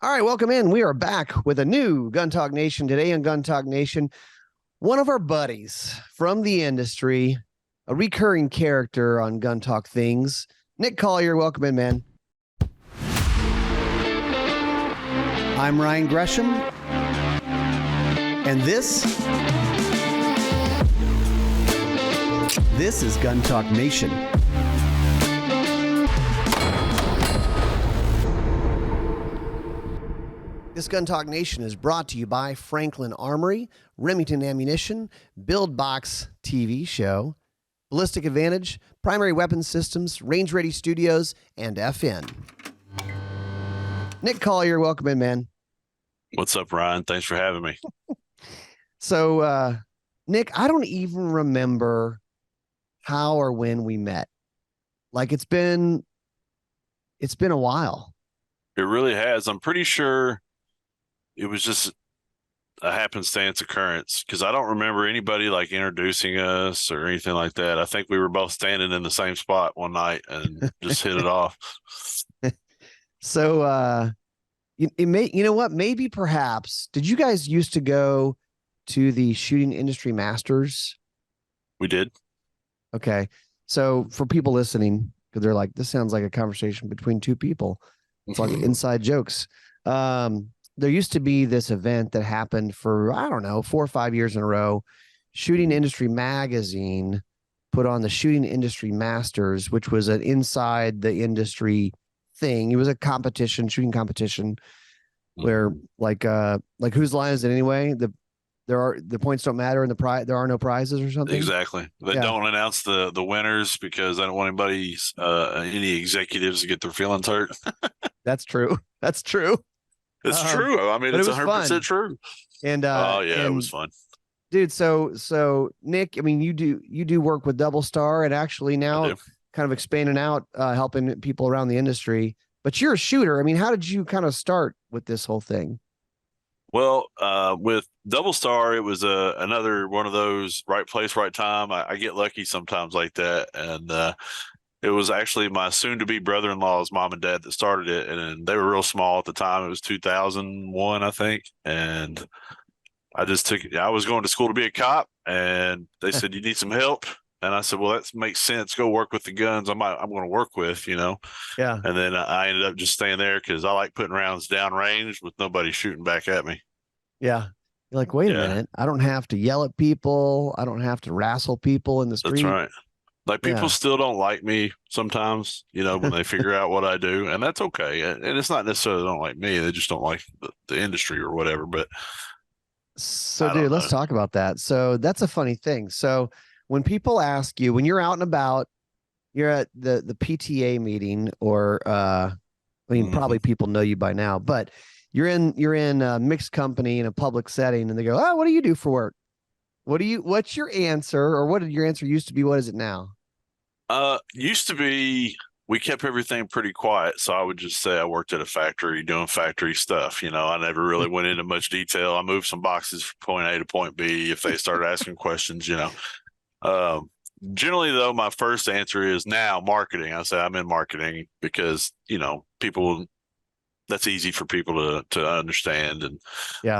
All right, welcome in. We are back with a new Gun Talk Nation today on Gun Talk Nation. One of our buddies from the industry, a recurring character on Gun Talk Things, Nick Collier. Welcome in, man. I'm Ryan Gresham, and this is Gun Talk Nation. This Gun Talk Nation is brought to you by Franklin Armory, Remington Ammunition, Build Box TV show, Ballistic Advantage, Primary Weapons Systems, Range Ready Studios, and FN. Nick Collier, welcome in, man. What's up, Ryan? Thanks for having me. So, Nick, I don't even remember how or when we met. Like it's been a while. It really has. I'm pretty sure it was just a happenstance occurrence because I don't remember anybody like introducing us or anything like that. I think we were both standing in the same spot one night and just hit it off. So, you know what? Maybe perhaps, did you guys used to go to the Shooting Industry Masters? We did. Okay. So for people listening, because they're like, this sounds like a conversation between two people. It's like inside jokes. There used to be this event that happened for, I don't know, 4 or 5 years in a row. Shooting Industry Magazine put on the Shooting Industry Masters, which was an inside the industry thing. It was a competition, shooting competition, where like whose line is it anyway? The points don't matter and there are no prizes or something. Exactly. They don't announce the winners because I don't want any executives to get their feelings hurt. That's true. That's true. It's true. I mean, it's 100% true. And it was fun, dude. So Nick, I mean, you do work with DoubleStar and actually now kind of expanding out, helping people around the industry. But you're a shooter. I mean, how did you kind of start with this whole thing? Well, with DoubleStar, it was another one of those right place, right time. I get lucky sometimes like that. And it was actually my soon-to-be brother-in-law's mom and dad that started it. And they were real small at the time. It was 2001, I think. And I was going to school to be a cop. And they said, you need some help? And I said, well, that makes sense. Go work with the guns I'm going to work with, you know? Yeah. And then I ended up just staying there because I like putting rounds downrange with nobody shooting back at me. Yeah. You're like, wait a minute. I don't have to yell at people. I don't have to wrestle people in the street. That's right. Like people still don't like me sometimes, you know, when they figure out what I do. And that's okay. And it's not necessarily they don't like me. They just don't like the industry or whatever. But so, dude, let's talk about that. So that's a funny thing. So when people ask you, when you're out and about, you're at the PTA meeting or, I mean, probably people know you by now, but you're in a mixed company in a public setting and they go, oh, what do you do for work? What's your answer, or what did your answer used to be? What is it now? Used to be, we kept everything pretty quiet. So I would just say I worked at a factory doing factory stuff. You know, I never really went into much detail. I moved some boxes from point A to point B if they started asking questions, you know. Generally though, my first answer is now marketing. I say I'm in marketing because, you know, that's easy for people to understand. And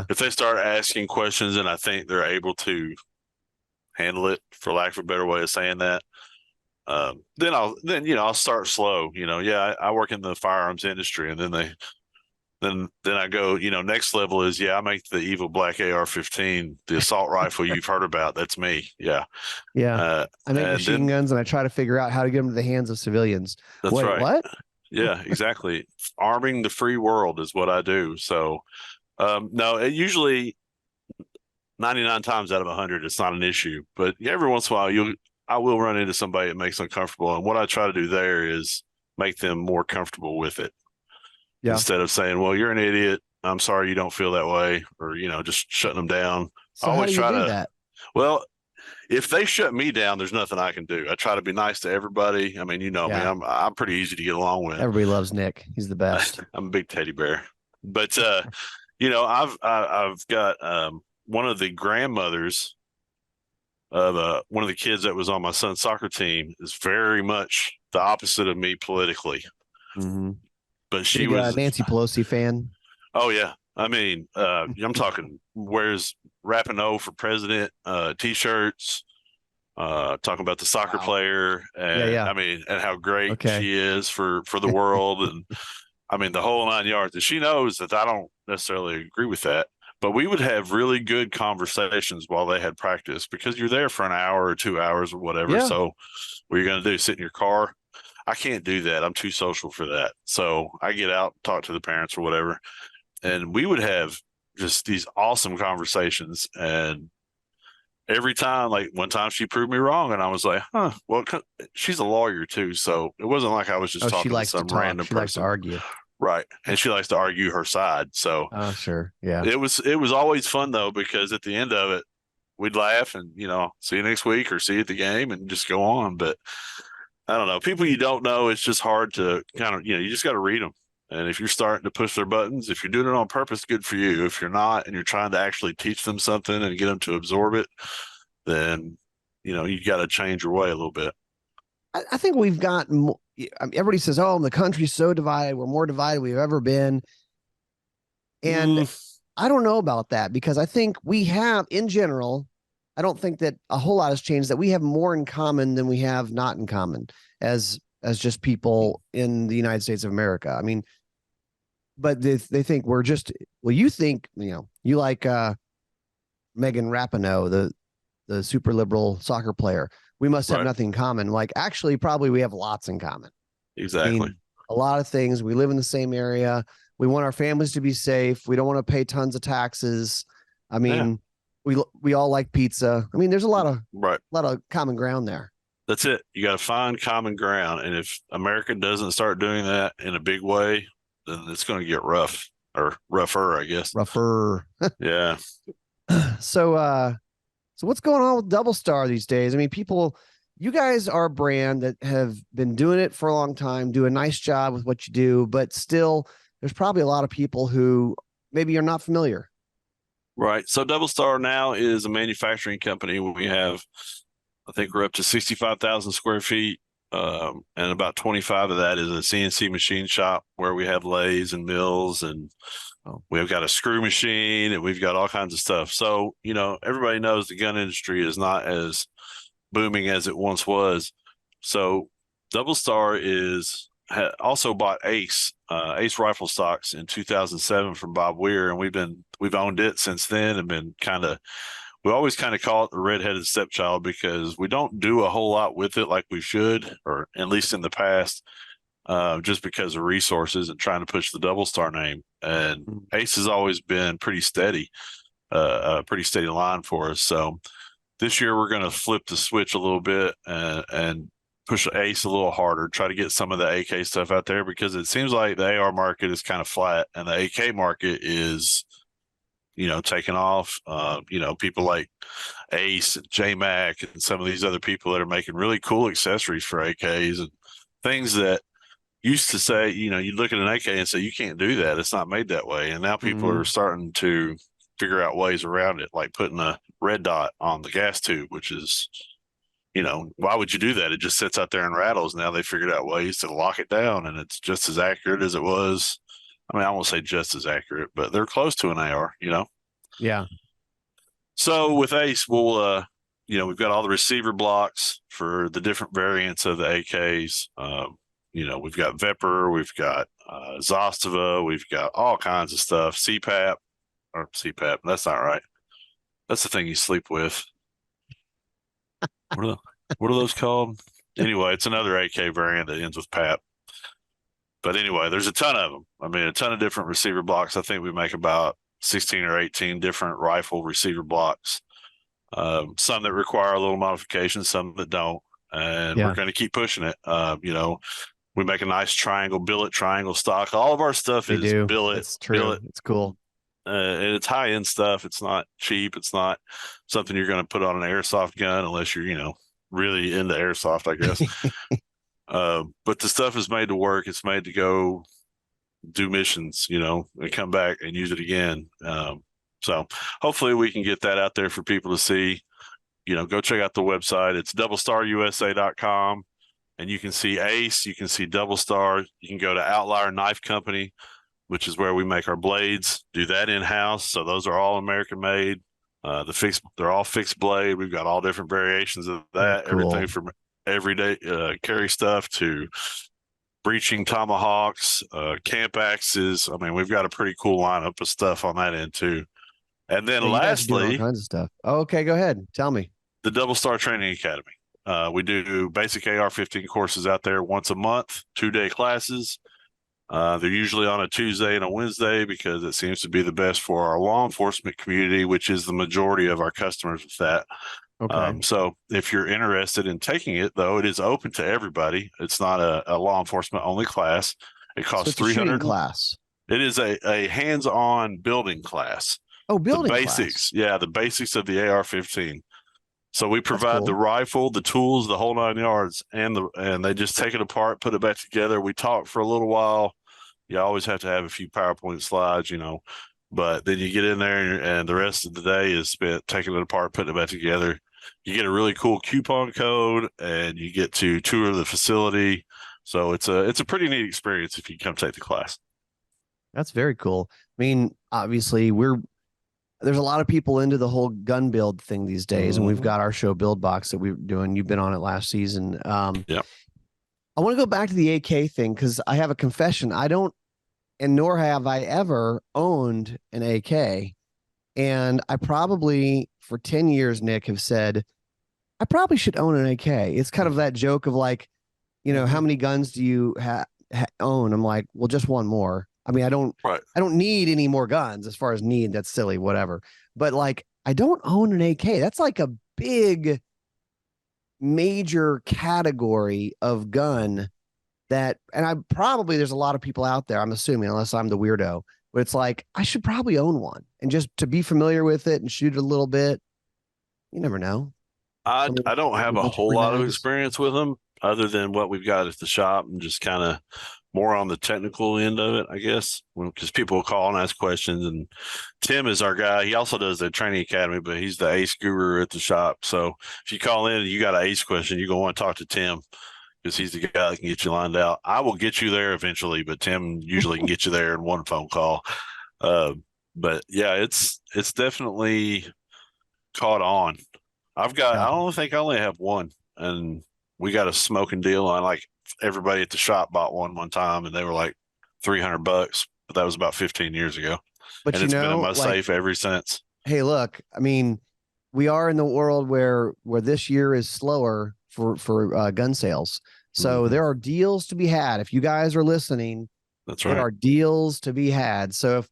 if they start asking questions and I think they're able to handle it, for lack of a better way of saying that, then I'll start slow. You know, I work in the firearms industry, and then I go, you know, next level is I make the evil black AR-15, the assault rifle you've heard about. That's me. Yeah. I make machine guns and I try to figure out how to get them to the hands of civilians. That's right. What? Yeah, exactly. Arming the free world is what I do. So, no, it usually 99 times out of 100, it's not an issue. But every once in a while, I will run into somebody that makes them uncomfortable. And what I try to do there is make them more comfortable with it. Yeah. Instead of saying, well, you're an idiot. I'm sorry you don't feel that way. Or, you know, just shutting them down. So I always try to do that? Well, if they shut me down, there's nothing I can do. I try to be nice to everybody. I mean, you know me, I'm pretty easy to get along with. Everybody loves Nick. He's the best. I'm a big teddy bear. But you know, I've got one of the grandmothers of one of the kids that was on my son's soccer team is very much the opposite of me politically. Mm-hmm. But she was a Nancy Pelosi fan. Oh yeah. I mean, I'm talking wears Rapinoe for president, t-shirts, talking about the soccer Wow. player, Yeah, and yeah. I mean, and how great Okay. she is for the world, and I mean the whole 9 yards. And she knows that I don't necessarily agree with that, but we would have really good conversations while they had practice because you're there for an hour or 2 hours or whatever. Yeah. So what are you going to do? Sit in your car? I can't do that. I'm too social for that. So I get out, talk to the parents or whatever, and we would have just these awesome conversations. And every time, like one time she proved me wrong, and I was like, huh, well, she's a lawyer too. So it wasn't like I was just Oh, she talking to likes to some talk. random She likes to person. argue. Right. And she likes to argue her side. So Oh, sure. Yeah. it was always fun though, because at the end of it, we'd laugh and, see you next week or see you at the game and just go on. But I don't know. People you don't know, it's just hard to kind of, you just got to read them. And if you're starting to push their buttons, if you're doing it on purpose, good for you. If you're not, and you're trying to actually teach them something and get them to absorb it, then, you got to change your way a little bit. I think we've gotten, everybody says, oh, the country's so divided. We're more divided than we've ever been. And I don't know about that because I think we have, in general, I don't think that a whole lot has changed, that we have more in common than we have not in common as just people in the United States of America. I mean, but they think we're just, well, you think, you like Megan Rapinoe, the super liberal soccer player. We must have Right. nothing in common. Like, actually, probably we have lots in common. Exactly. I mean, a lot of things. We live in the same area. We want our families to be safe. We don't want to pay tons of taxes. I mean, we all like pizza. I mean, there's a lot of common ground there. That's it. You got to find common ground. And if America doesn't start doing that in a big way, then it's going to get rough, or rougher, I guess. Rougher. Yeah. So what's going on with DoubleStar these days? I mean, you guys are a brand that have been doing it for a long time, do a nice job with what you do, but still there's probably a lot of people who maybe you're not familiar. Right. So DoubleStar now is a manufacturing company. We have, I think we're up to 65,000 square feet. And about 25 of that is a CNC machine shop where we have lathes and mills, and we've got a screw machine, and we've got all kinds of stuff. So, everybody knows the gun industry is not as booming as it once was. So DoubleStar also bought Ace rifle stocks in 2007 from Bob Weir, and we've owned it since then, and been we always kind of call it the redheaded stepchild because we don't do a whole lot with it like we should, or at least in the past, just because of resources and trying to push the DoubleStar name. And Ace has always been pretty steady, a pretty steady line for us. So this year we're going to flip the switch a little bit and push Ace a little harder, try to get some of the AK stuff out there, because it seems like the AR market is kind of flat and the AK market is, taking off. People like Ace and J-Mac and some of these other people that are making really cool accessories for AKs and things that used to say, you look at an AK and say, you can't do that. It's not made that way. And now people are starting to figure out ways around it, like putting a red dot on the gas tube, which is, why would you do that? It just sits out there and rattles. Now they figured out ways to lock it down, and it's just as accurate as it was. I mean, I won't say just as accurate, but they're close to an AR, Yeah. So with Ace, we've got all the receiver blocks for the different variants of the AKs. We've got Vepr, we've got Zostava, we've got all kinds of stuff. CPAP, that's not right. That's the thing you sleep with. What are those called? Anyway, it's another AK variant that ends with PAP. But anyway, there's a ton of them. I mean, a ton of different receiver blocks. I think we make about 16 or 18 different rifle receiver blocks. Some that require a little modification, some that don't. And we're going to keep pushing it. We make a nice billet triangle stock. All of our stuff is billet. It's true. Billet. It's cool. And it's high end stuff. It's not cheap. It's not something you're going to put on an airsoft gun unless you're, really into airsoft, I guess. But the stuff is made to work. It's made to go do missions, and come back and use it again. So hopefully we can get that out there for people to see. Go check out the website. It's doublestarusa.com, and you can see Ace, you can see DoubleStar, you can go to Outlier Knife Company. which is where we make our blades, do that in-house. So those are all American made. They're all fixed blade. We've got all different variations of that, Cool. everything from everyday carry stuff to breaching tomahawks, camp axes. I mean, we've got a pretty cool lineup of stuff on that end too. And then Yeah, you guys are doing all lastly, kinds of stuff. Okay, go ahead. Tell me. the DoubleStar Training Academy. We do basic AR-15 courses out there once a month, 2-day classes. They're usually on a Tuesday and a Wednesday because it seems to be the best for our law enforcement community, which is the majority of our customers with that. Okay. So if you're interested in taking it, though, it is open to everybody. It's not a law enforcement only class. It costs it's a shooting $300. class. It is a hands-on building class. Oh, building the basics. class. Yeah, the basics of the AR-15. So we provide cool. the rifle, the tools, the whole 9 yards, and they just take it apart, put it back together. We talk for a little while. You always have to have a few PowerPoint slides, but then you get in there and the rest of the day is spent taking it apart, putting it back together. You get a really cool coupon code and you get to tour the facility. So it's a pretty neat experience if you come take the class. That's very cool. I mean, obviously there's a lot of people into the whole gun build thing these days, and we've got our show Build Box that we're doing. You've been on it last season. Yeah. I want to go back to the AK thing because I have a confession. I don't, and nor have I ever owned an AK. And I probably, for 10 years, Nick, have said, I probably should own an AK. It's kind of that joke of like, how many guns do you own? I'm like, well, just one more. I mean, I don't need any more guns as far as need. That's silly, whatever. But like, I don't own an AK. That's like a big major category of gun that, and there's a lot of people out there, I'm assuming, unless I'm the weirdo, but it's like, I should probably own one and just to be familiar with it and shoot it a little bit. You never know. I don't have a whole lot of experience with them other than what we've got at the shop and just kind of more on the technical end of it, I guess, because people will call and ask questions. And Tim is our guy. He also does the training academy, but he's the ace guru at the shop. So if you call in and you got an ace question, you're going to want to talk to Tim because he's the guy that can get you lined out. I will get you there eventually, but Tim usually can get you there in one phone call. But yeah, it's definitely caught on. I don't think I only have one, and we got a smoking deal on like everybody at the shop bought one time and they were like $300, but that was about 15 years ago. But and it's been in my safe ever since. Hey, look, I mean, we are in the world where this year is slower for gun sales. So there are deals to be had. If you guys are listening, that's right. There are deals to be had. So if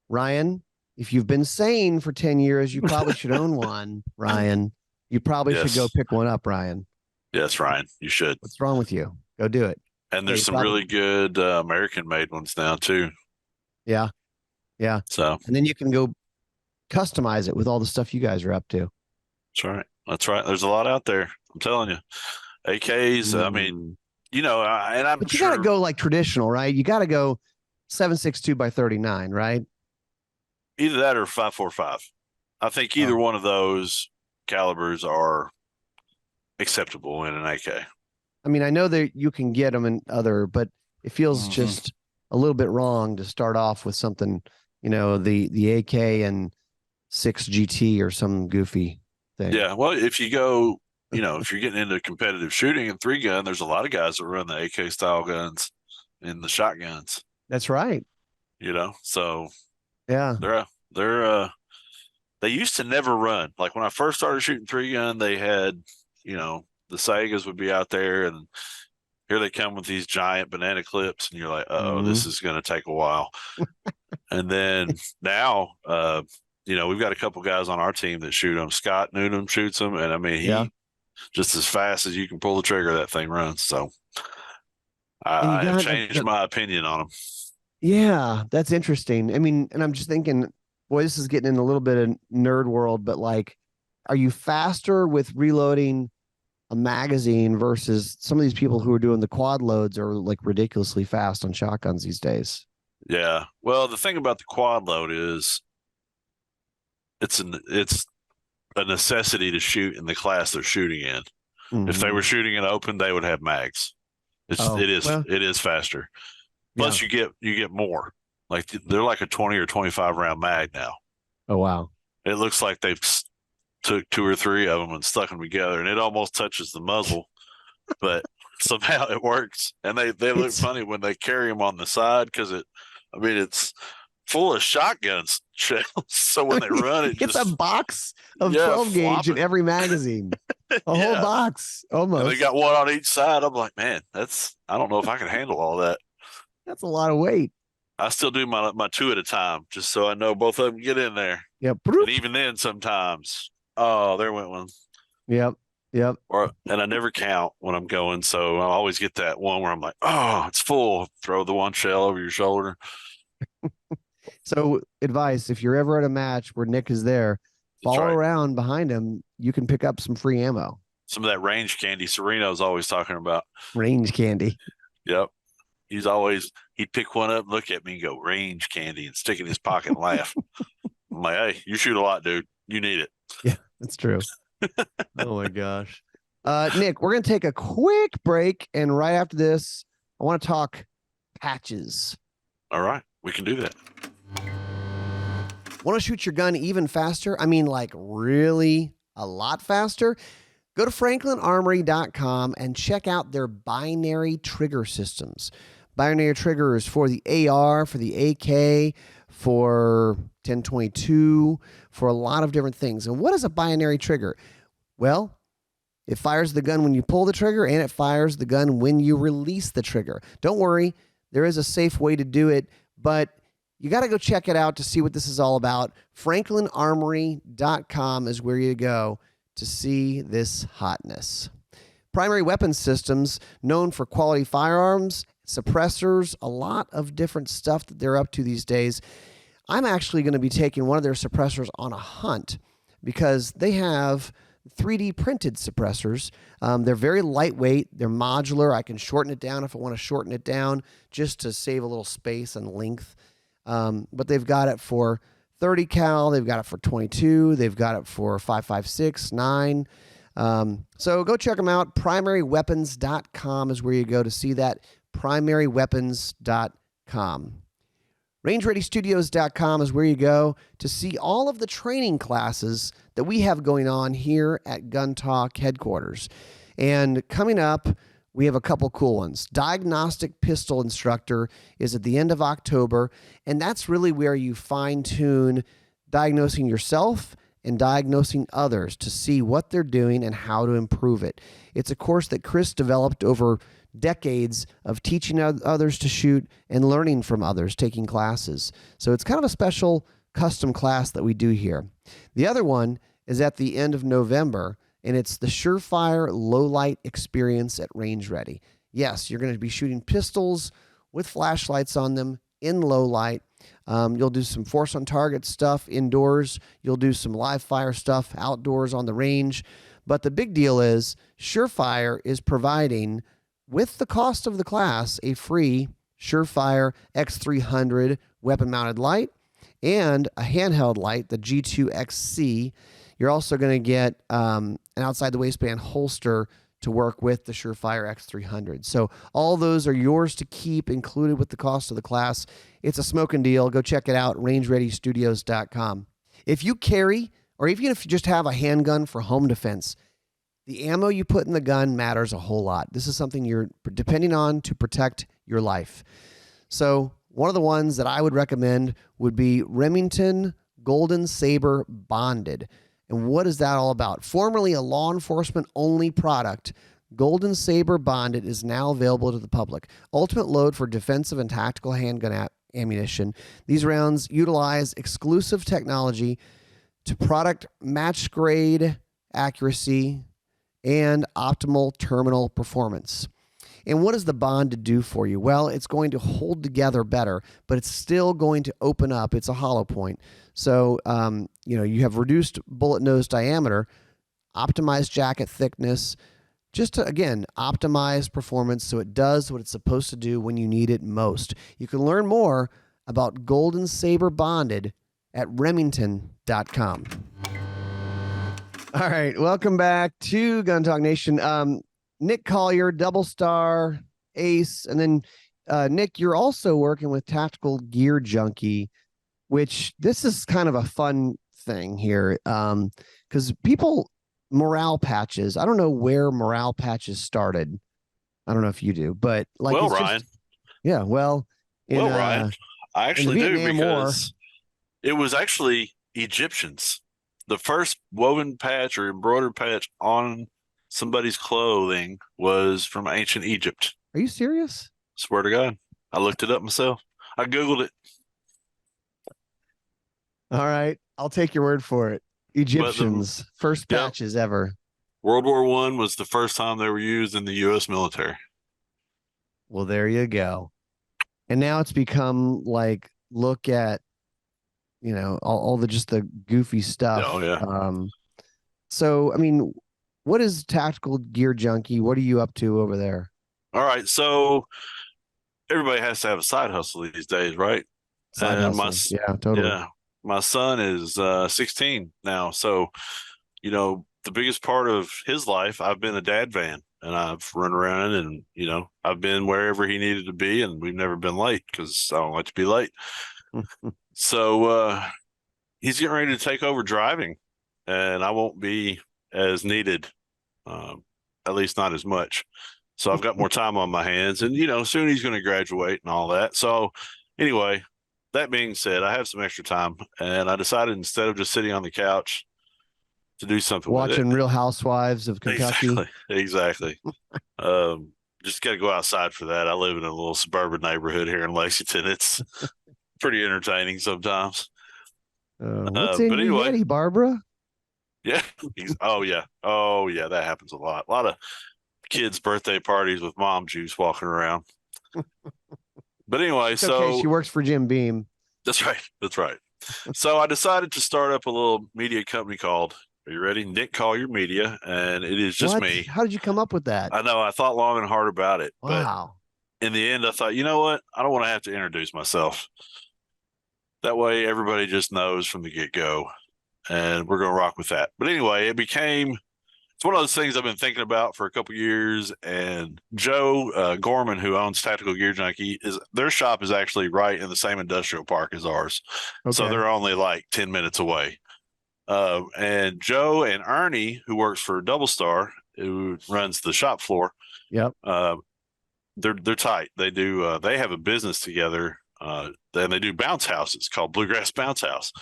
Ryan, if you've been sane for 10 years, you probably should own one, Ryan. You probably should go pick one up, Ryan. Yes, Ryan, you should. What's wrong with you? Go do it. And there's some really good American-made ones now too. Yeah, yeah. So, and then you can go customize it with all the stuff you guys are up to. That's right. That's right. There's a lot out there. I'm telling you, AKs. I mean, and I'm. But you got to go like traditional, right? You got to go 7.62 by 39, right? Either that or 5.45. I think either one of those calibers are acceptable in an AK. I mean, I know that you can get them in other, but it feels just a little bit wrong to start off with something, the AK and 6 GT or some goofy thing. Yeah. Well, if you go, if you're getting into competitive shooting and 3-gun, there's a lot of guys that run the AK style guns and the shotguns. That's right. So yeah, they used to never run. Like when I first started shooting 3-gun, they had, the Segas would be out there and here they come with these giant banana clips and you're like, this is going to take a while. And then now, we've got a couple guys on our team that shoot them. Scott Noonan shoots them. And I mean, he just as fast as you can pull the trigger, that thing runs. So I have changed my opinion on them. Yeah, that's interesting. I mean, and I'm just thinking, boy, this is getting in a little bit of nerd world, but like, are you faster with reloading a magazine versus some of these people who are doing the quad loads are like ridiculously fast on shotguns these days? Yeah. Well, the thing about the quad load is it's a necessity to shoot in the class they're shooting in. If they were shooting in open, they would have mags. It is faster. Plus you get more. Like they're like a 20 or 25 round mag now. Oh, wow. It looks like they've took 2 or 3 of them and stuck them together, and it almost touches the muzzle, but somehow it works. And they look funny when they carry them on the side because it's full of shotguns shells. So when they run, it's a box of 12 gauge flopping in every magazine. A whole box, almost. And they got one on each side. I'm like, man, I don't know if I can handle all that. That's a lot of weight. I still do my 2 at a time, just so I know both of them get in there. Yep. And even then, sometimes, oh, there went one. Yep. And I never count when I'm going, so I always get that one where I'm like, oh, it's full. Throw the one shell over your shoulder. So, advice: if you're ever at a match where Nick is there, follow around behind him. You can pick up some free ammo. Some of that range candy Sereno's always talking about. Range candy. Yep. He'd pick one up, look at me and go, range candy, and stick it in his pocket and laugh. I'm like, hey, you shoot a lot, dude. You need it. Yeah, that's true. Oh my gosh. Nick, we're going to take a quick break. And right after this, I want to talk patches. All right. We can do that. Want to shoot your gun even faster? I mean, like really a lot faster? Go to franklinarmory.com and check out their binary trigger systems. Binary triggers for the AR, for the AK, for 1022, for a lot of different things. And what is a binary trigger? Well, it fires the gun when you pull the trigger, and it fires the gun when you release the trigger. Don't worry, there is a safe way to do it, but you got to go check it out to see what this is all about. franklinarmory.com is where you go to see this hotness. Primary Weapon Systems, known for quality firearms, suppressors, a lot of different stuff that they're up to these days. I'm actually going to be taking one of their suppressors on a hunt because they have 3D printed suppressors. They're very lightweight. They're modular. I can shorten it down if I want to shorten it down just to save a little space and length. But they've got it for 30 cal. They've got it for 22. They've got it for 5.56, 9. So go check them out. primaryweapons.com is where you go to see that. primaryweapons.com. rangereadystudios.com is where you go to see all of the training classes that we have going on here at Gun Talk headquarters. And coming up, we have a couple cool ones. Diagnostic Pistol Instructor is at the end of October, and that's really where you fine-tune diagnosing yourself and diagnosing others to see what they're doing and how to improve it. It's a course that Chris developed over decades of teaching others to shoot and learning from others, taking classes. So it's kind of a special custom class that we do here. The other one is at the end of November, and it's the Surefire Low Light Experience at Range Ready. Yes, you're going to be shooting pistols with flashlights on them in low light. You'll do some force on target stuff indoors. You'll do some live fire stuff outdoors on the range. But the big deal is Surefire is providing, with the cost of the class, a free Surefire X300 weapon-mounted light and a handheld light, the G2XC. You're also going to get an outside-the-waistband holster to work with the Surefire X300. So all those are yours to keep, included with the cost of the class. It's a smoking deal. Go check it out, rangereadystudios.com. If you carry, or even if you just have a handgun for home defense, the ammo you put in the gun matters a whole lot. This is something you're depending on to protect your life. So one of the ones that I would recommend would be Remington Golden Saber Bonded. And what is that all about? Formerly a law enforcement only product, Golden Saber Bonded is now available to the public. Ultimate load for defensive and tactical handgun ammunition. These rounds utilize exclusive technology to product match grade accuracy and optimal terminal performance. And what does the bond do for you? Well, it's going to hold together better, but it's still going to open up. It's a hollow point. So, you have reduced bullet nose diameter, optimized jacket thickness, just to, again, optimize performance so it does what it's supposed to do when you need it most. You can learn more about Golden Saber Bonded at remington.com. All right, welcome back to Gun Talk Nation. Nick Collier, DoubleStar, Ace, and then Nick, you're also working with Tactical Gear Junkie, which this is kind of a fun thing here. Because people, morale patches, I don't know where morale patches started. I don't know if you do, but like, Well, it's Ryan. just, yeah, well, Ryan, I in the actually do Vietnam War, because it was actually Egyptians. The first woven patch or embroidered patch on somebody's clothing was from ancient Egypt. are you serious? Swear to God. I looked it up myself. I Googled it. All right, I'll take your word for it. Egyptians, first yep, patches ever. World War I was the first time they were used in the U.S. military. Well, there you go. And now it's become like, look at, all the just the goofy stuff. Oh, yeah. So, I mean, what is Tactical Gear Junkie? What are you up to over there? All right. So everybody has to have a side hustle these days, right? Side And hustle. Yeah, totally. yeah, my son is 16 now. So, the biggest part of his life, I've been a dad van and I've run around and, I've been wherever he needed to be and we've never been late because I don't like to be late. So, he's getting ready to take over driving and I won't be as needed, at least not as much. So I've got more time on my hands and, soon he's going to graduate and all that. So anyway, that being said, I have some extra time and I decided instead of just sitting on the couch to do something Watching with it. Real Housewives of Kentucky. Exactly. Just got to go outside for that. I live in a little suburban neighborhood here in Lexington. It's pretty entertaining sometimes. What's in but your anyway, Yeti, Barbara? yeah. Oh yeah. That happens a lot. A lot of kids' birthday parties with mom juice walking around. But anyway, It's okay. She works for Jim Beam. That's right. That's right. So I decided to start up a little media company called, are you ready? Nick Collier Media. And it is just me. How did you come up with that? I know. I thought long and hard about it. Wow. But in the end, I thought, you know what? I don't want to have to introduce myself. That way, everybody just knows from the get-go. And we're going to rock with that. But anyway, it's one of those things I've been thinking about for a couple of years. And Joe Gorman, who owns Tactical Gear Junkie, their shop is actually right in the same industrial park as ours. Okay. So they're only like 10 minutes away. And Joe and Ernie, who works for DoubleStar, who runs the shop floor. Yep. They're tight. They do. They have a business together. And they do bounce houses called Bluegrass Bounce House.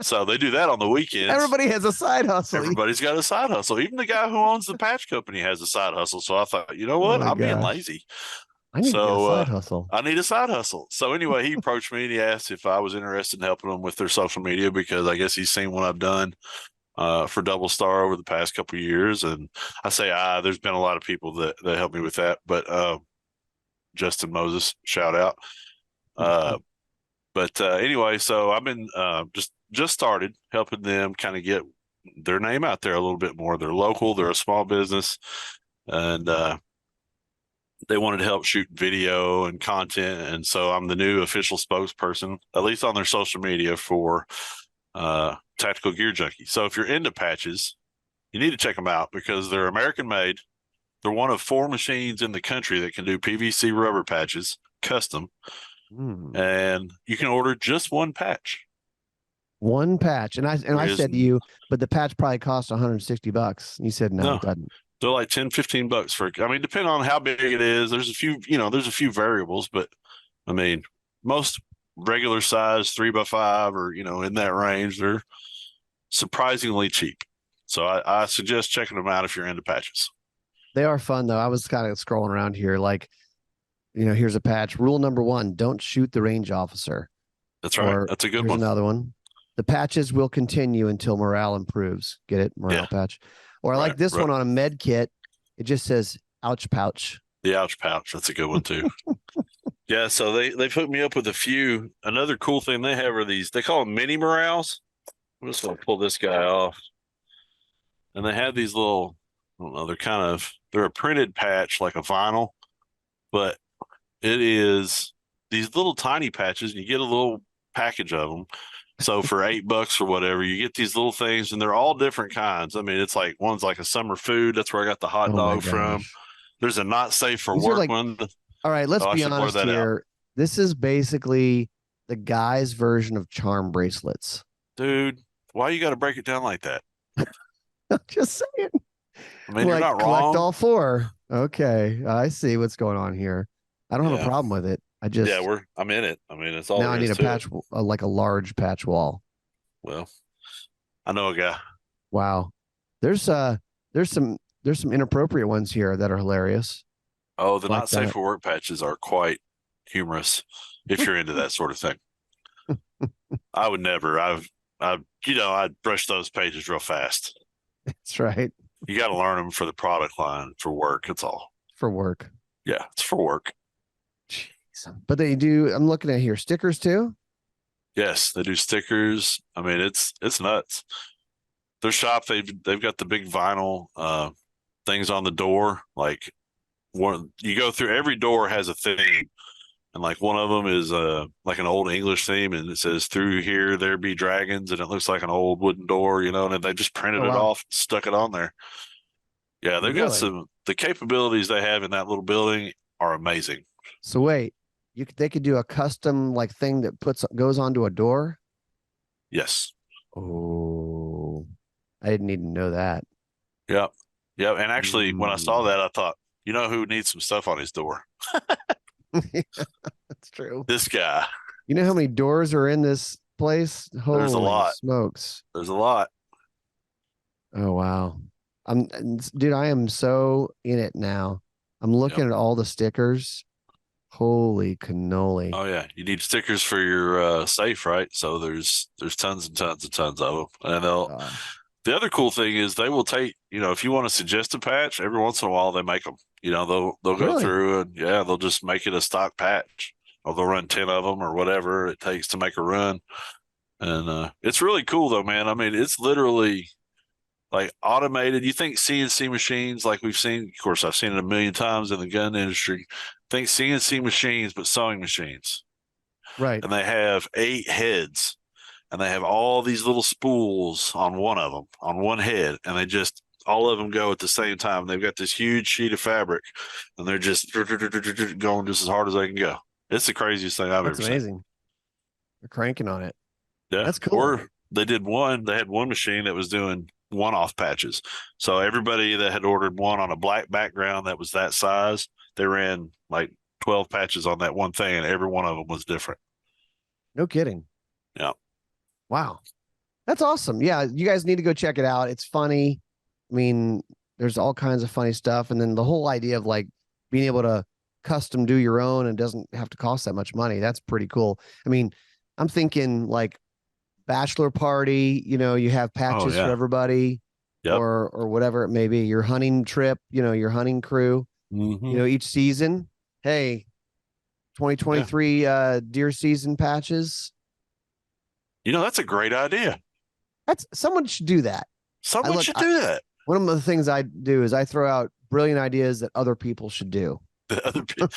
So they do that on the weekends. Everybody has a side hustle. Everybody's got a side hustle. Even the guy who owns the patch company has a side hustle. So I thought, you know what? I'm being lazy. I need to get a side hustle. I need a side hustle. So anyway, he approached me and he asked if I was interested in helping them with their social media because I guess he's seen what I've done for DoubleStar over the past couple of years. And I say, there's been a lot of people that helped me with that. But Justin Moses, shout out. But anyway, so I've been just started helping them kind of get their name out there a little bit more. They're local, they're a small business, and they wanted help shoot video and content. And so I'm the new official spokesperson, at least on their social media for Tactical Gear Junkie. So if you're into patches, you need to check them out because they're American made. They're one of 4 machines in the country that can do PVC rubber patches, custom. And you can order just one patch. One patch. And I said to you, but the patch probably costs $160. And you said, no, it doesn't. They're like $10-15 for, depending on how big it is, there's a few variables, but I mean, most regular size 3x5 or, in that range, they're surprisingly cheap. So I suggest checking them out if you're into patches. They are fun though. I was kind of scrolling around here, like, here's a patch. Rule number 1, don't shoot the range officer. That's right. That's a good one. Another one. The patches will continue until morale improves. Get it? Morale patch. Or I like this one on a med kit. It just says ouch pouch. The ouch pouch. That's a good one too. Yeah. So they put me up with a few. Another cool thing they have are these, they call them mini morales. I'm just going to pull this guy off. And they have these little, I don't know, they're a printed patch like a vinyl, but it is these little tiny patches and you get a little package of them. So for $8 or whatever, you get these little things and they're all different kinds. I mean, it's like one's like a summer food. That's where I got the hot dog from. There's a not safe for work one. All right, let's Oh, I be should blur honest that out. here. This is basically the guy's version of charm bracelets. Dude, why you got to break it down like that? I'm just saying. I mean, you're Like, not collect wrong. all four. Okay, I see what's going on here. I don't have a Yeah. problem with it. Yeah, I'm in it. I mean, it's all Now I there need is a to it. patch, like a large patch wall. Well, I know a guy. Wow. There's there's some inappropriate ones here that are hilarious. Oh, the Like not safe that. for work patches are quite humorous if you're into that sort of thing. I would never. I'd brush those pages real fast. That's right. You got to learn them for the product line for work. That's all. For work. Yeah, it's for work. Jeez. But they do, I'm looking at here, stickers too. Yes, they do stickers. I mean, it's nuts. Their shop, they've got the big vinyl things on the door. Like one, you go through every door has a theme, and like one of them is like an old English theme, and it says "Through here there be dragons," and it looks like an old wooden door, and they just printed Oh, it wow. off, stuck it on there. Yeah, they've got Really? the capabilities they have in that little building are amazing. So wait, they could do a custom like thing that goes onto a door. Yes. Oh, I didn't need to know that. Yep. Yep. And actually, when I saw Mm. that, I thought, you know who needs some stuff on his door? That's true. This guy. You know how many doors are in this place? There's a Holy lot. smokes. There's a lot. Oh, wow. Dude, I am so in it now. I'm looking at all the stickers. Holy cannoli. Oh yeah, you need stickers for your safe, right? So there's tons and tons and tons of them. And the other cool thing is they will take, if you want to suggest a patch, every once in a while they make them. They'll go Really? through and they'll just make it a stock patch, or they'll run 10 of them or whatever it takes to make a run. And it's really cool though, man. I mean, it's literally like automated. You think CNC machines, like we've seen, of course, I've seen it a million times in the gun industry. Think CNC machines, but sewing machines. Right. And they have 8 heads, and they have all these little spools on one of them, on one head, and they just all of them go at the same time. They've got this huge sheet of fabric, and they're just going just as hard as they can go. It's the craziest thing I've ever seen. That's amazing. They're cranking on it. Yeah, that's cool. Or they had one machine that was doing one-off patches. So everybody that had ordered one on a black background that was that size, they ran like 12 patches on that one thing, and every one of them was different. No kidding. Yeah. Wow. That's awesome. Yeah, you guys need to go check it out. It's funny. I mean, there's all kinds of funny stuff. And then the whole idea of like being able to custom do your own and doesn't have to cost that much money. That's pretty cool. I mean, I'm thinking like bachelor party, you have patches for everybody. Yep. or whatever it may be, your hunting trip, your hunting crew, each season. Hey, 2023 deer season patches. That's a great idea. Someone should do that. Someone should do that. One of the things I do is I throw out brilliant ideas that other people should do. The other people.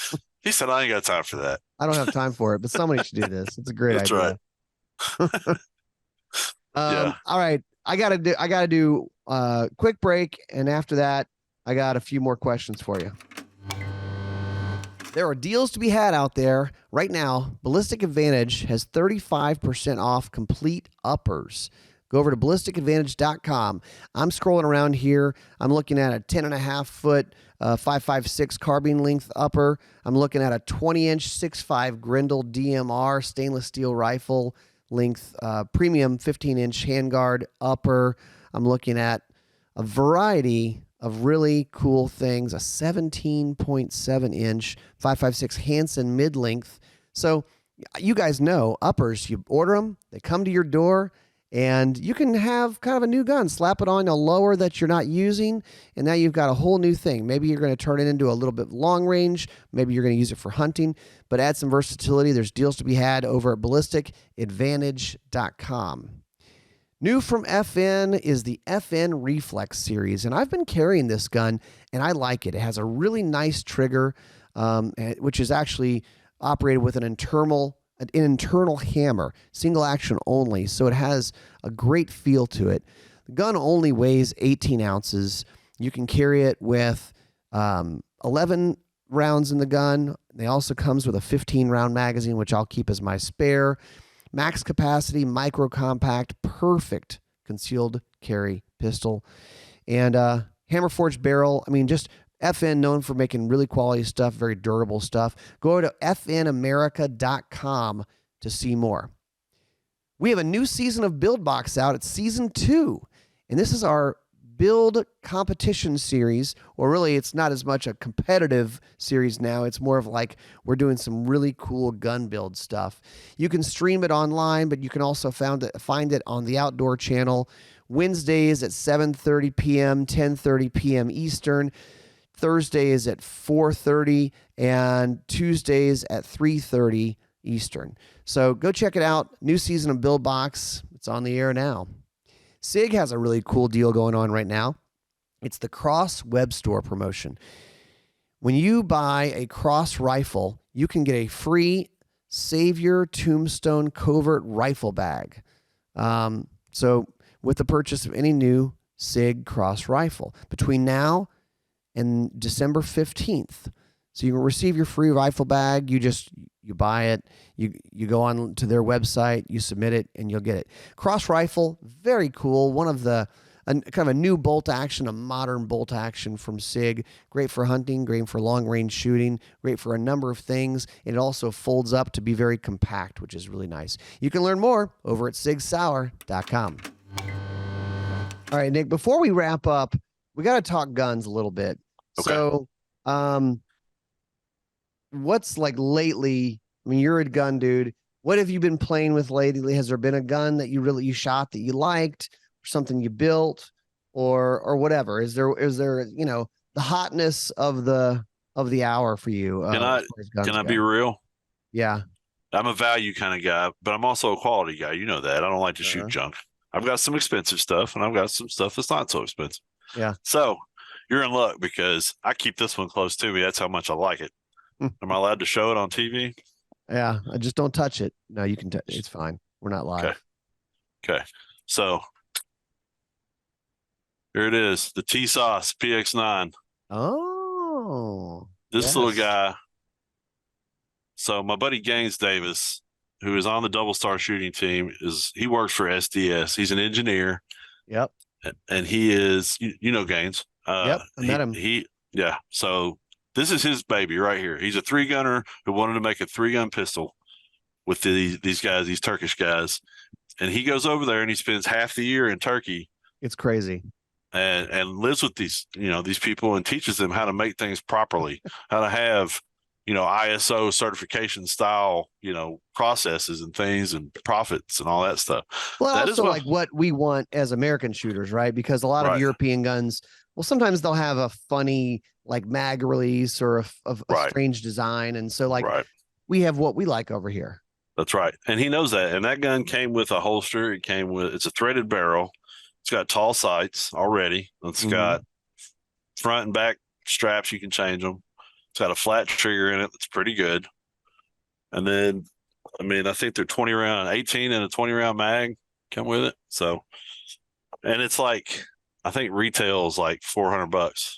He said, I ain't got time for that. I don't have time for it, but somebody should do this. It's a great idea. That's right. All right. I gotta do a quick break, and after that, I got a few more questions for you. There are deals to be had out there right now. Ballistic Advantage has 35% off complete uppers. Go over to ballisticadvantage.com. I'm scrolling around here. I'm looking at a 10.5 foot 5.56 carbine length upper. I'm looking at a 20-inch 6.5 Grendel DMR stainless steel rifle length premium 15-inch handguard upper. I'm looking at a variety of really cool things, a 17.7 inch 5.56 Hansen mid length. So you guys know uppers, you order them, they come to your door, and you can have kind of a new gun, slap it on a lower that you're not using, and now you've got a whole new thing. Maybe you're going to turn it into a little bit long range. Maybe you're going to use it for hunting, but add some versatility. There's deals to be had over at ballisticadvantage.com. New from FN is the FN Reflex series, and I've been carrying this gun, and I like it. It has a really nice trigger, which is actually operated with an internal hammer, single action only, so it has a great feel to it. The gun only weighs 18 ounces. You can carry it with 11 rounds in the gun. They also comes with a 15-round magazine, which I'll keep as my spare. Max capacity, micro compact, perfect concealed carry pistol. And hammer forged barrel. I mean, just FN known for making really quality stuff, very durable stuff. Go to fnamerica.com to see more. We have a new season of Build Box out. It's season 2. And this is our build competition series, or really it's not as much a competitive series now. It's more of like we're doing some really cool gun build stuff. You can stream it online, but you can also find it on the Outdoor Channel Wednesdays at 7:30 p.m., 10:30 p.m. Eastern. Thursdays at 4:30 and Tuesdays at 3:30 Eastern. So go check it out. New season of Build Box. It's on the air now. SIG has a really cool deal going on right now. It's the Cross Web Store promotion. When you buy a Cross rifle, you can get a free Savior Tombstone Covert rifle bag. So with the purchase of any new SIG Cross rifle between now and December 15th. So you can receive your free rifle bag. You buy it, you go on to their website, you submit it, and you'll get it. Cross rifle, very cool. One of the kind of a new bolt action, a modern bolt action from SIG. Great for hunting, great for long range shooting, great for a number of things. It also folds up to be very compact, which is really nice. You can learn more over at sigsauer.com. All right, Nick, before we wrap up, we got to talk guns a little bit. Okay. So, what's like lately? I mean, you're a gun dude. What have you been playing with lately? Has there been a gun that you shot that you liked, or something you built, or whatever? Is there the hotness of the hour for you? Can I be real? Yeah. I'm a value kind of guy, but I'm also a quality guy. You know that. I don't like to shoot junk. I've got some expensive stuff, and I've got some stuff that's not so expensive. Yeah. So you're in luck because I keep this one close to me. That's how much I like it. Am I allowed to show it on TV? Yeah, I just don't touch it. No, you can touch it. It's fine. We're not live. Okay. So here it is, the T-Sauce PX9. Oh. This little guy. So my buddy Gaines Davis, who is on the DoubleStar shooting team, he works for SDS. He's an engineer. Yep. And he is, you know, Gaines. Yep. I met him. Yeah. So this is his baby right here. He's a 3-gunner who wanted to make a 3-gun pistol with these guys, these Turkish guys. And he goes over there and he spends half the year in Turkey. It's crazy. And lives with these people and teaches them how to make things properly, how to have, ISO certification style, processes and things and profits and all that stuff. Well, that also like what we want as American shooters, right? Because a lot of European guns, well, sometimes they'll have a funny like mag release or a strange design. And so we have what we like over here. That's right. And he knows that. And that gun came with a holster. It's a threaded barrel. It's got tall sights already. It's got front and back straps. You can change them. It's got a flat trigger in it. That's pretty good. And then, I think they're 20 round, 18 and a 20 round mag come with it. So, and it's like, I think retail is like $400.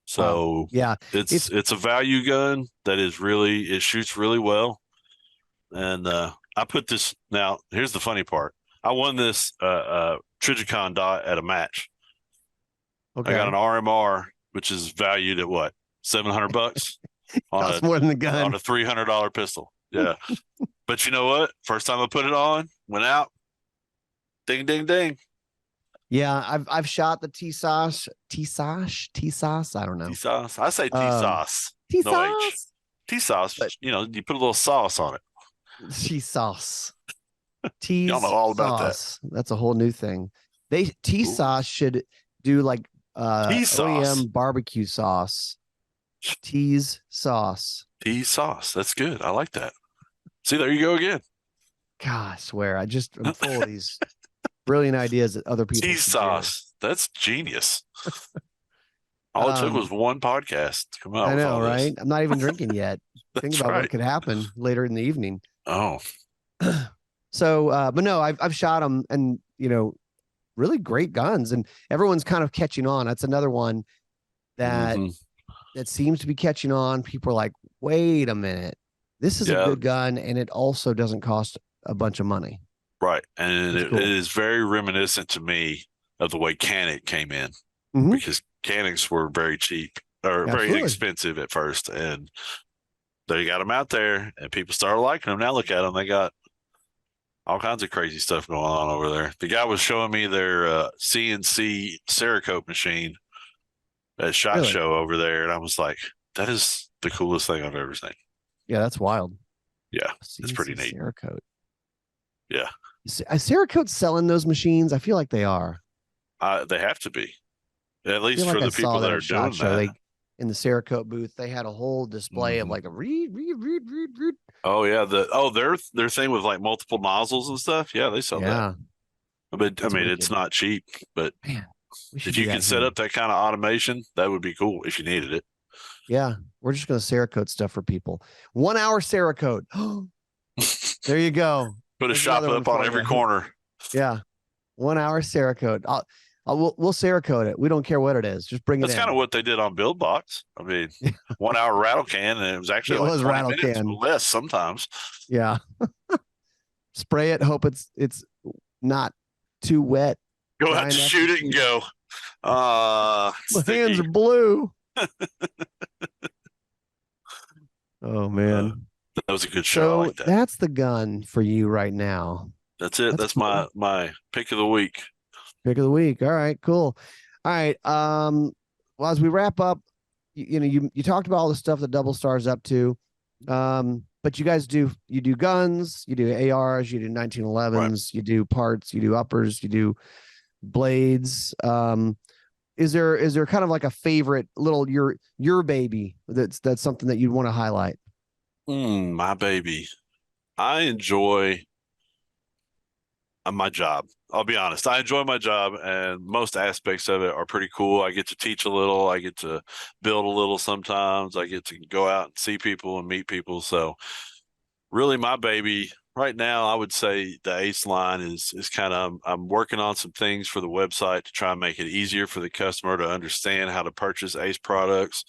So yeah, it's a value gun that it shoots really well. And I put this, now here's the funny part. I won this Trigicon dot at a match. Okay. I got an RMR, which is valued at what? $700 costs more than the gun on a $300 pistol. Yeah. But you know what? First time I put it on, went out, ding, ding, ding. Yeah. I've shot the T-Sauce. I don't know. T-Sauce. I say T-Sauce. T-Sauce. No H. T-Sauce, but you put a little sauce on it. T-Sauce. Y'all know all about that. That's a whole new thing. T-Sauce should do like OEM barbecue sauce. T's sauce. T-Sauce. That's good. I like that. See, there you go again. God, I swear. I'm full of these brilliant ideas that other people. T-Sauce. That's genius. All it took was one podcast to come out. I know, right? I'm not even drinking yet. Think about what could happen later in the evening. Oh. So, but no, I've shot them and, really great guns and everyone's kind of catching on. That's another one that that seems to be catching on. People are like, wait a minute, this is a good gun, and it also doesn't cost a bunch of money. Right. And It's cool. it is very reminiscent to me of the way Canic came in, because Canics were very cheap or very inexpensive at first. And they got them out there and people started liking them. Now look at them. They got all kinds of crazy stuff going on over there. The guy was showing me their CNC Cerakote machine at SHOT Show over there. And I was like, that is the coolest thing I've ever seen. Yeah, that's wild. Yeah, it's pretty neat. Cerakote. Yeah. Is Cerakote selling those machines? I feel like they are. They have to be. At least for the people that are doing that. In the Cerakote booth, they had a whole display of like a read. Oh yeah, their thing with like multiple nozzles and stuff. Yeah, they sell that. But that's wicked. It's not cheap. But man, if you can set up that kind of automation, that would be cool if you needed it. Yeah, we're just gonna Cerakote stuff for people. 1 hour Cerakote. There you go. Put a shop up on every corner. Yeah, 1 hour Cerakote. We'll Cerakote it. We don't care what it is. Just bring it in. That's kind of what they did on Build Box. I mean, 1 hour rattle can, and it was actually like 20 minutes or less sometimes. Yeah. Spray it. Hope it's not too wet. Go out, shoot it, and go. My hands are blue. Oh man, that was a good show. So that's the gun for you right now. That's it. That's cool. my pick of the week. Pick of the week. All right, cool. All right. Well, as we wrap up, you talked about all the stuff that DoubleStar's up to. But you guys do guns, you do ARs, you do 1911s, right. You do parts, you do uppers, you do blades. Is there kind of like a favorite little your baby that's something that you'd want to highlight? My baby. I enjoy my job. I'll be honest. I enjoy my job, and most aspects of it are pretty cool. I get to teach a little. I get to build a little sometimes. I get to go out and see people and meet people. So really my baby right now, I would say the Ace line is kind of, I'm working on some things for the website to try and make it easier for the customer to understand how to purchase Ace products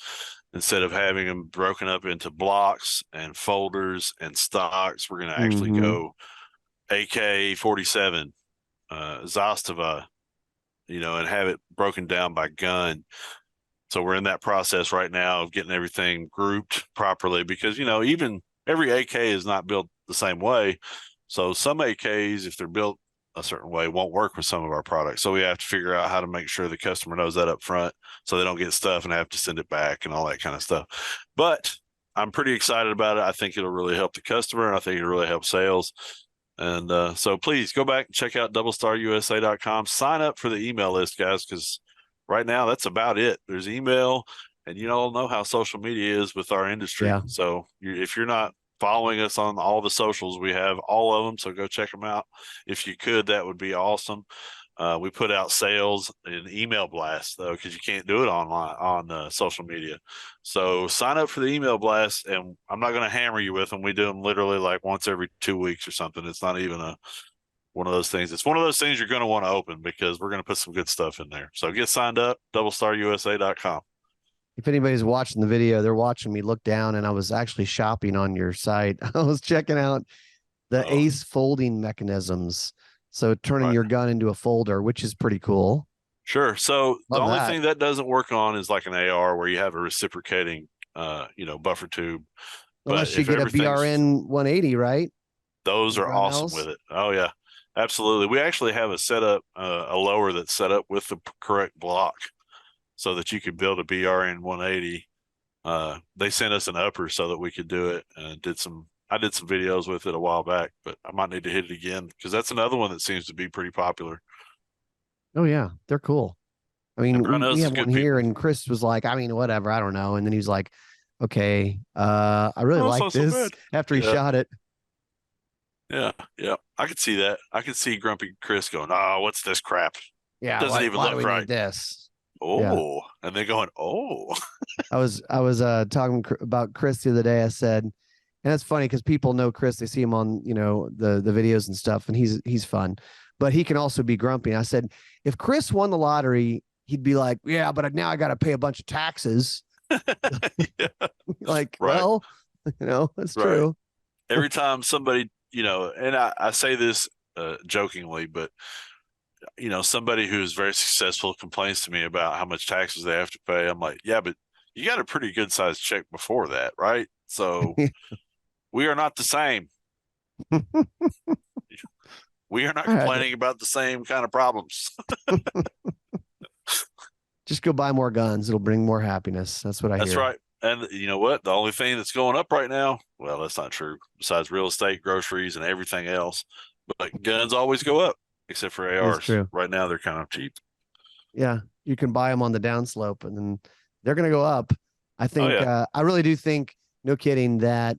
instead of having them broken up into blocks and folders and stocks. We're going to actually go AK-47, Zastava, and have it broken down by gun. So we're in that process right now of getting everything grouped properly because, even every AK is not built the same way. So some AKs, if they're built a certain way, won't work with some of our products. So we have to figure out how to make sure the customer knows that up front so they don't get stuff and have to send it back and all that kind of stuff. But I'm pretty excited about it. I think it'll really help the customer, and I think it'll really help sales. And so please go back and check out doublestarusa.com. Sign up for the email list, guys, because right now that's about it. There's email, and you all know how social media is with our industry. Yeah. So if you're not following us on all the socials, we have all of them. So go check them out. If you could, that would be awesome. We put out sales in email blasts, though, because you can't do it online on social media. So sign up for the email blast, and I'm not going to hammer you with them. We do them literally like once every 2 weeks or something. It's not even one of those things. It's one of those things you're going to want to open because we're going to put some good stuff in there. So get signed up, doublestarusa.com. If anybody's watching the video, they're watching me look down, and I was actually shopping on your site. I was checking out the Ace folding mechanisms. So turning your gun into a folder, which is pretty cool. Sure. So the only thing that doesn't work on is like an AR where you have a reciprocating, buffer tube. Unless you get a BRN 180, right? Those are awesome with it. Oh yeah, absolutely. We actually have a setup, a lower that's set up with the correct block so that you could build a BRN 180. They sent us an upper so that we could do it, and I did some videos with it a while back, but I might need to hit it again because that's another one that seems to be pretty popular. Oh yeah, they're cool. I mean, we have one here, and Chris was like, whatever, I don't know. And then he was like, okay, I really like this after he shot it. Yeah. I could see that. I could see Grumpy Chris going, oh, what's this crap? Yeah. It doesn't even look right. This. Oh, yeah. And they're going, oh. I was talking about Chris the other day. I said, and it's funny because people know Chris. They see him on, the videos and stuff, and he's fun, but he can also be grumpy. And I said, if Chris won the lottery, he'd be like, yeah, but now I got to pay a bunch of taxes. Yeah, Like, right. well, it's Right. true. Every time somebody, and I say this jokingly, but somebody who's very successful complains to me about how much taxes they have to pay. I'm like, yeah, but you got a pretty good sized check before that, right? So we are not the same. We are not All right. complaining about the same kind of problems. Just go buy more guns. It'll bring more happiness. That's what I That's hear. right. And you know what? The only thing that's going up right now, well, that's not true, besides real estate, groceries, and everything else. But guns always go up, except for It's ARs. true. Right now, they're kind of cheap. Yeah. You can buy them on the downslope and then they're going to go up. I think, yeah. I really do think, no kidding, that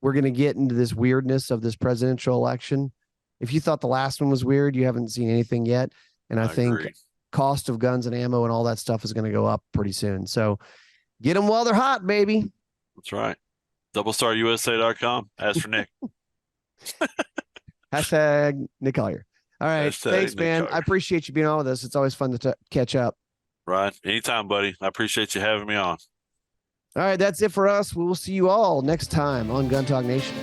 we're going to get into this weirdness of this presidential election. If you thought the last one was weird, you haven't seen anything yet. And I think agree. cost of guns and ammo and all that stuff is going to go up pretty soon. So get them while they're hot, baby. That's right. DoubleStarUSA.com. Ask for Nick. Hashtag Nick Collier. All right. Hashtag Thanks, Nick man. Collier. I appreciate you being on with us. It's always fun to catch up. Ryan, anytime, buddy. I appreciate you having me on. All right. That's it for us. We will see you all next time on Gun Talk Nation.